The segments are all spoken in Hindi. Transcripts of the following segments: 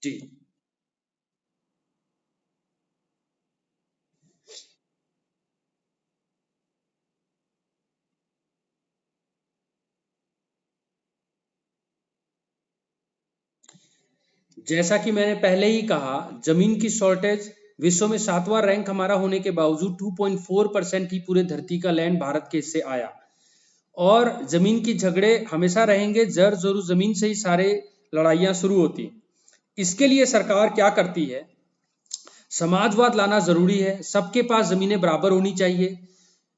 जी। जैसा कि मैंने पहले ही कहा, जमीन की शॉर्टेज विश्व में 7वां रैंक हमारा होने के बावजूद 2.4% ही पूरे धरती का लैंड भारत के हिस्से आया। और जमीन की झगड़े हमेशा रहेंगे, जर जरूर जमीन से ही सारे लड़ाइयां शुरू होती। इसके लिए सरकार क्या करती है, समाजवाद लाना जरूरी है, सबके पास जमीनें बराबर होनी चाहिए।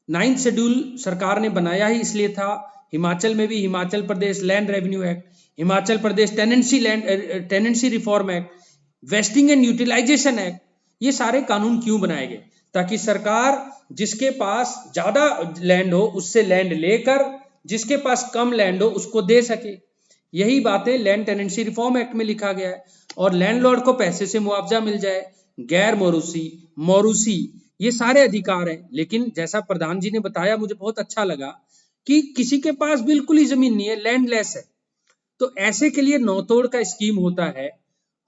9th शेड्यूल सरकार ने बनाया ही इसलिए था। हिमाचल में भी Himachal Pradesh land revenue act, Himachal Pradesh tenancy reform act, vesting and utilisation act, ये सारे कानून क्यों बनाए गए, ताकि सरकार जिसके पास ज्यादा लैंड हो उससे लैंड लेकर जिसके पास कम लैंड हो उसको दे सके। यही बातें लैंड टेनेंसी रिफॉर्म एक्ट में लिखा गया है। और लैंडलॉर्ड को पैसे से मुआवजा मिल जाए, गैर मौरूसी, मौरूसी, ये सारे अधिकार हैं। लेकिन जैसा प्रधान जी ने बताया, मुझे बहुत अच्छा लगा कि किसी के पास बिल्कुल ही जमीन नहीं है, लैंडलेस है, तो ऐसे के लिए नौतोड़ का स्कीम होता है।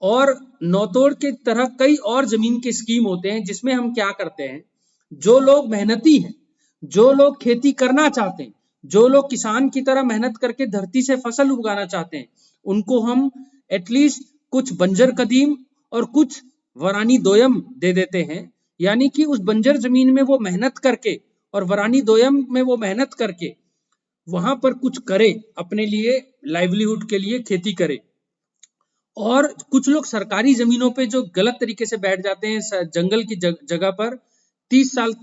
और नौतोड़ के तरह कई और जमीन के स्कीम होते हैं, जिसमें हम क्या करते हैं, जो लोग मेहनती हैं, जो लोग खेती करना चाहते हैं, जो लोग किसान की तरह मेहनत करके धरती से फसल उगाना चाहते हैं, उनको हम एटलीस्ट कुछ बंजर कदीम और कुछ वरानी दोयम दे देते हैं। यानी कि उस बंजर जमीन में वो मेहनत करके और वरानी दोयम में वो मेहनत करके वहां पर कुछ करे, अपने लिए लाइवलीहुड के लिए खेती करे। और कुछ लोग सरकारी जमीनों पे जो गलत तरीके से बैठ जाते हैं जंगल की जगह पर, 30 साल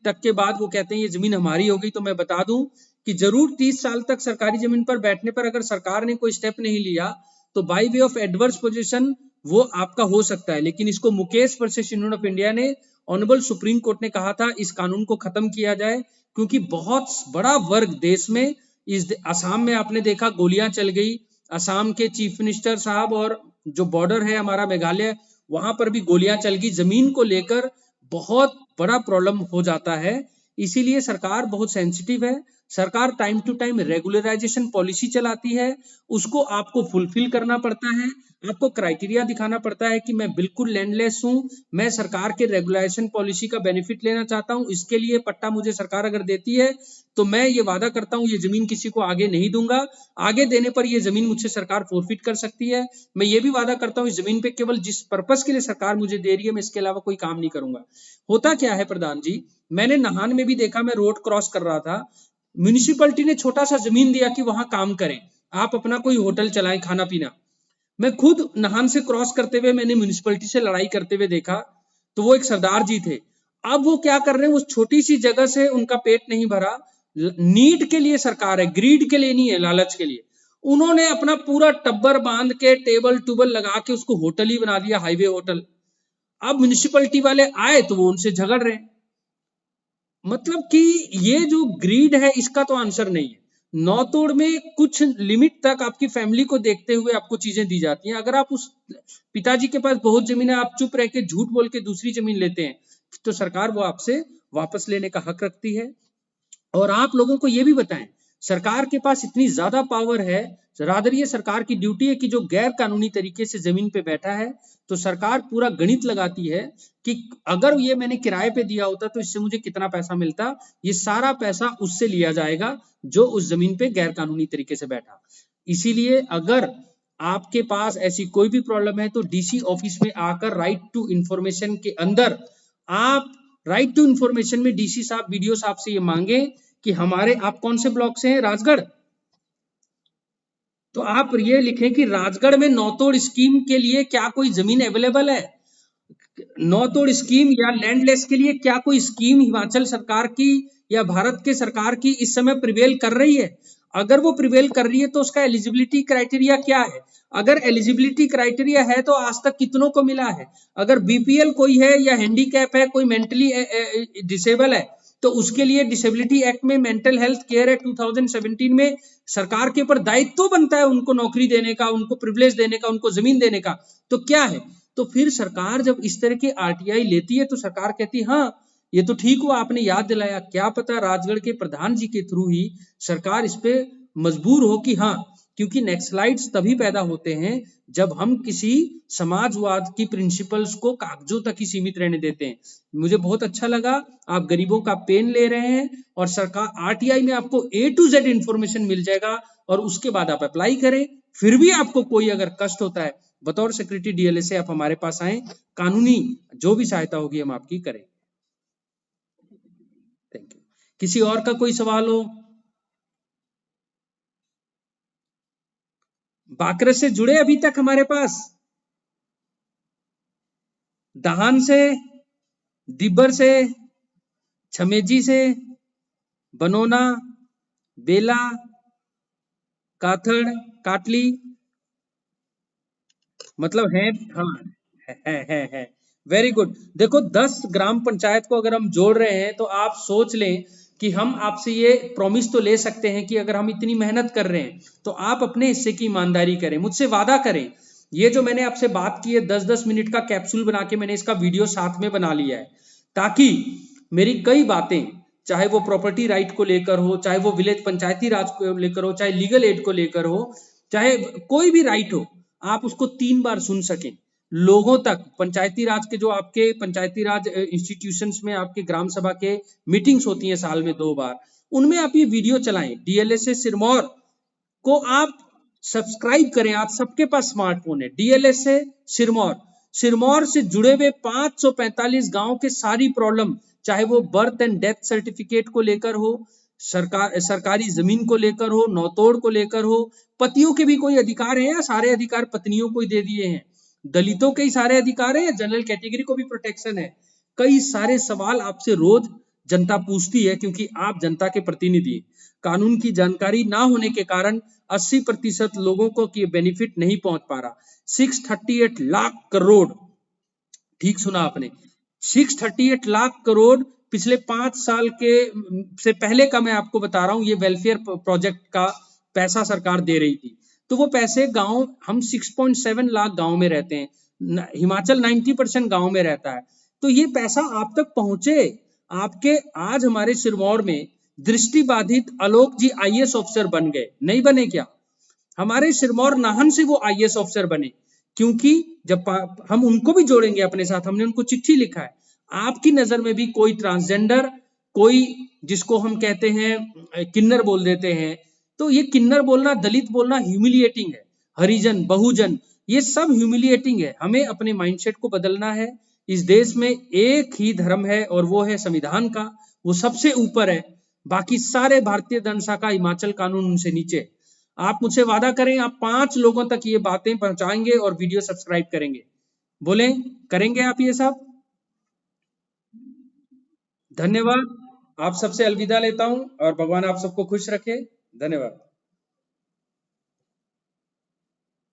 तक के बाद वो कहते हैं ये जमीन हमारी हो गई। तो मैं बता दूं कि जरूर 30 साल तक सरकारी जमीन पर बैठने पर अगर सरकार ने कोई स्टेप नहीं लिया तो by way of adverse position वो आपका हो सकता है। लेकिन इसको Mukesh versus union of India ने, ऑनरेबल सुप्रीम कोर्ट ने कहा था इस कानून को खत्म किया जाए, क्योंकि बहुत बड़ा वर्ग देश में, इस असम में आपने देखा गोलियां चल गई, असम के चीफ मिनिस्टर साहब, और जो बॉर्डर है हमारा मेघालय, वहां पर भी गोलियां चल गई। जमीन को लेकर बहुत बड़ा प्रॉब्लम हो जाता है। इसीलिए सरकार बहुत सेंसिटिव है। सरकार time to time regularisation policy चलाती है, उसको आपको फुलफिल करना पड़ता है। आपको क्राइटेरिया दिखाना पड़ता है कि मैं बिल्कुल लैंडलेस हूं, मैं सरकार के रेगुलेशन पॉलिसी का बेनिफिट लेना चाहता हूं, इसके लिए पट्टा मुझे सरकार अगर देती है तो मैं ये वादा करता हूं ये जमीन किसी को आगे नहीं दूंगा, आगे देने पर ये जमीन मुझसे सरकार फोरफिट कर सकती है। मैं ये भी वादा करता हूं इस जमीन पे केवल जिस पर्पस के लिए सरकार मुझे दे रही है मैं इसके अलावा कोई काम नहीं करूंगा। होता क्या है प्रधान जी, मैंने नाहन में भी देखा, मैं रोड क्रॉस कर रहा था, म्यूनिसिपैलिटी ने छोटा सा जमीन दिया कि वहां काम करें, आप अपना कोई होटल चलाएं, खाना पीना। मैं खुद नाहन से क्रॉस करते हुए मैंने म्यूनिसिपैलिटी से लड़ाई करते हुए देखा, तो वो एक सरदार जी थे। अब वो क्या कर रहे हैं, उस छोटी सी जगह से उनका पेट नहीं भरा, नीड के लिए सरकार है, ग्रीड के लिए नहीं है, लालच के लिए उन्होंने अपना पूरा टब्बर बांध के टेबल टूबल लगा के उसको होटल ही बना दिया, हाईवे होटल। अब म्यूनिसिपैलिटी वाले आए तो वो उनसे झगड़ रहे हैं। मतलब कि ये जो ग्रीड है इसका तो आंसर नहीं है। नौतोड़ में कुछ लिमिट तक आपकी फैमिली को देखते हुए आपको चीजें दी जाती हैं। अगर आप उस पिताजी के पास बहुत जमीन है, आप चुप रह के झूठ बोल के दूसरी जमीन लेते हैं, तो सरकार वो आपसे वापस लेने का हक रखती है। और आप लोगों को ये भी बताएं, सरकार के पास इतनी ज्यादा पावर है, रादर ये सरकार की ड्यूटी है कि जो गैर कानूनी तरीके से जमीन पे बैठा है, तो सरकार पूरा गणित लगाती है कि अगर ये मैंने किराए पे दिया होता तो इससे मुझे कितना पैसा मिलता, ये सारा पैसा उससे लिया जाएगा जो उस जमीन पे गैर कानूनी तरीके से बैठा। इसीलिए अगर आपके पास ऐसी कोई भी प्रॉब्लम है तो डीसी ऑफिस में आकर राइट टू इंफॉर्मेशन के अंदर आप राइट टू इंफॉर्मेशन में डीसी साहब, बीडीओ साहब से ये मांगे कि हमारे, आप कौन से ब्लॉक से हैं, राजगढ़, तो आप ये लिखें कि राजगढ़ में नौतोड़ स्कीम के लिए क्या कोई जमीन अवेलेबल है, नौतोड़ स्कीम या लैंडलेस के लिए क्या कोई स्कीम हिमाचल सरकार की या भारत के सरकार की इस समय प्रिवेल कर रही है। अगर वो प्रिवेल कर रही है तो उसका एलिजिबिलिटी क्राइटेरिया क्या है, अगर एलिजिबिलिटी क्राइटेरिया है तो आज तक कितनों को मिला है, अगर बीपीएल कोई है या हैंडीकैप है, कोई मेंटली डिसेबल है, तो उसके लिए डिसेबिलिटी एक्ट में मेंटल हेल्थ केयर एक्ट 2017 में सरकार के ऊपर दायित्व तो बनता है उनको नौकरी देने का, उनको प्रिविलेज देने का, उनको जमीन देने का। तो क्या है, तो फिर सरकार जब इस तरह के आरटीआई लेती है तो सरकार कहती है हाँ ये तो ठीक हुआ आपने याद दिलाया, क्या पता राजगढ़ के प्रधान जी के थ्रू ही सरकार इस पे मजबूर हो कि हाँ क्योंकि नक्सलाइट्स तभी पैदा होते हैं जब हम किसी समाजवाद की प्रिंसिपल्स को कागजों तक ही सीमित रहने देते हैं। मुझे बहुत अच्छा लगा, आप गरीबों का पेन ले रहे हैं और सरकार आरटीआई में आपको A to Z इंफॉर्मेशन मिल जाएगा और उसके बाद आप अप्लाई करें। फिर भी आपको कोई अगर कष्ट होता है, बतौर सेक्रेटरी डीएलएस से आप हमारे पास आए, कानूनी जो भी सहायता होगी हम आपकी करें। Thank you. किसी और का कोई सवाल हो? बाकरस से जुड़े अभी तक हमारे पास? दहान से, दिब्बर से, छमेजी से, बनोना, बेला, काथड़, काटली, मतलब है? हाँ, है। Very good. देखो 10 ग्राम पंचायत को अगर हम जोड़ रहे हैं तो आप सोच लें कि हम आपसे ये प्रॉमिस तो ले सकते हैं कि अगर हम इतनी मेहनत कर रहे हैं तो आप अपने हिस्से की ईमानदारी करें, मुझसे वादा करें। ये जो मैंने आपसे बात की है 10-10 मिनट का कैप्सूल बना के मैंने इसका वीडियो साथ में बना लिया है, ताकि मेरी कई बातें, चाहे वो प्रॉपर्टी राइट को लेकर हो, चाहे वो विलेज पंचायती राज को लेकर हो, चाहे लीगल एड को लेकर हो, चाहे कोई भी राइट हो, आप उसको 3 बार सुन सकें। लोगों तक पंचायती राज के, जो आपके पंचायती राज इंस्टीट्यूशंस में आपके ग्राम सभा के मीटिंग्स होती हैं साल में 2 बार, उनमें आप ये वीडियो चलाएं। डीएलएस सिरमौर को आप सब्सक्राइब करें। आप सबके पास स्मार्टफोन है। डीएलएस से सिरमौर, सिरमौर से जुड़े हुए 545 गांव के सारी प्रॉब्लम, चाहे वो बर्थ एंड डेथ सर्टिफिकेट को लेकर हो, सरकारी जमीन को लेकर हो, नौतोड़ को लेकर हो, पतियों के भी कोई अधिकार है या सारे अधिकार पत्नियों को ही दे दिए हैं, दलितों के ही सारे अधिकार है या जनरल कैटेगरी को भी प्रोटेक्शन है, कई सारे सवाल आपसे रोज जनता पूछती है, क्योंकि आप जनता के प्रतिनिधि हैं। कानून की जानकारी ना होने के कारण 80% लोगों को की बेनिफिट नहीं पहुंच पा रहा। 638 लाख करोड़, ठीक सुना आपने, 638 लाख करोड़ पिछले 5 साल के से पहले का मैं आपको बता रहा हूं, ये वेलफेयर प्रोजेक्ट का पैसा सरकार दे रही थी। तो वो पैसे गांव, हम 6.7 लाख गांव में रहते हैं, हिमाचल 90% गांव में रहता है, तो ये पैसा आप तक पहुंचे आपके। आज हमारे सिरमौर में दृष्टि बाधित आलोक जी आईएएस ऑफिसर बन गए, नहीं बने क्या? हमारे सिरमौर नाहन से वो आईएएस ऑफिसर बने, क्योंकि जब हम उनको भी जोड़ेंगे अपने साथ, हमने उनको चिट्ठी लिखा है। आपकी नजर में भी कोई ट्रांसजेंडर, कोई जिसको हम कहते हैं किन्नर बोल देते हैं, तो ये किन्नर बोलना, दलित बोलना ह्यूमिलिएटिंग है। हरिजन, बहुजन, ये सब ह्यूमिलिएटिंग है। हमें अपने माइंडसेट को बदलना है। इस देश में एक ही धर्म है और वो है संविधान का, वो सबसे ऊपर है। बाकी सारे भारतीय दंड शाखा, हिमाचल कानून उनसे नीचे। आप मुझसे वादा करें, आप 5 लोगों तक ये बातें पहुंचाएंगे और वीडियो सब्सक्राइब करेंगे। बोले, करेंगे आप ये सब? धन्यवाद। आप सबसे अलविदा लेता हूं और भगवान आप सबको खुश रखे। धन्यवाद।